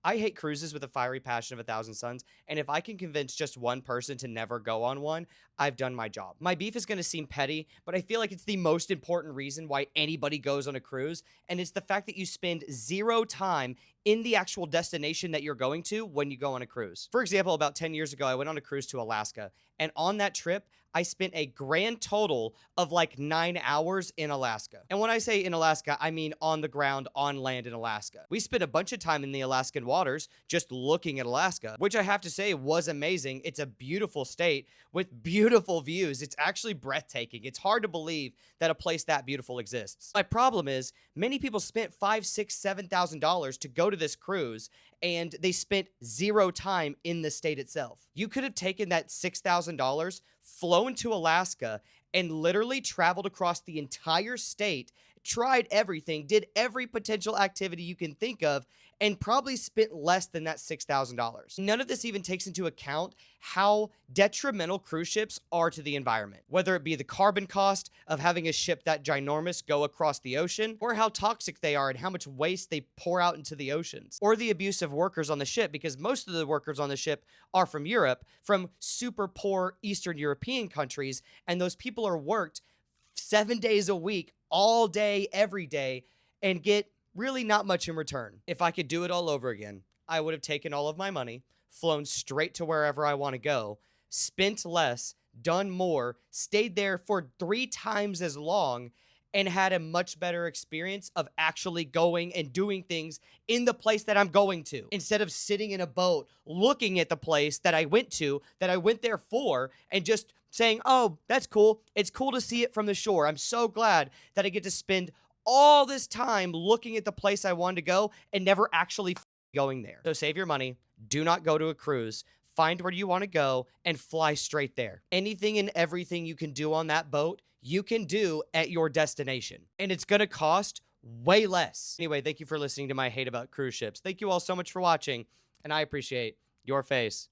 I hate cruises with a fiery passion of a thousand suns, and if I can convince just one person to never go on one, I've done my job. My beef is going to seem petty, but I feel like it's the most important reason why anybody goes on a cruise, and it's the fact that you spend zero time in the actual destination that you're going to when you go on a cruise. For example, about 10 years ago, I went on a cruise to Alaska, and on that trip, I spent a grand total of like 9 hours in Alaska. And when I say in Alaska, I mean on the ground, on land in Alaska. We spent a bunch of time in the Alaskan waters just looking at Alaska, which I have to say was amazing. It's a beautiful state with beautiful views. It's actually breathtaking. It's hard to believe that a place that beautiful exists. My problem is many people spent five, six, $7,000 to go to this cruise, and they spent zero time in the state itself. You could have taken that $6,000, flown to Alaska, and literally traveled across the entire state, tried everything, did every potential activity you can think of, and probably spent less than that $6,000. None of this even takes into account how detrimental cruise ships are to the environment, whether it be the carbon cost of having a ship that ginormous go across the ocean, or how toxic they are and how much waste they pour out into the oceans, or the abuse of workers on the ship, because most of the workers on the ship are from Europe, from super poor Eastern European countries, and those people are worked 7 days a week, all day, every day, and get really not much in return. If I could do it all over again, I would have taken all of my money, flown straight to wherever I want to go, spent less, done more, stayed there for 3 times as long, and had a much better experience of actually going and doing things in the place that I'm going to, instead of sitting in a boat looking at the place that I went to, that I went there for, and just saying, oh, that's cool. It's cool to see it from the shore. I'm so glad that I get to spend all this time looking at the place I wanted to go and never actually going there. So save your money. Do not go to a cruise. Find where you want to go and fly straight there. Anything and everything you can do on that boat, you can do at your destination. And it's going to cost way less. Anyway, thank you for listening to my hate about cruise ships. Thank you all so much for watching, and I appreciate your face.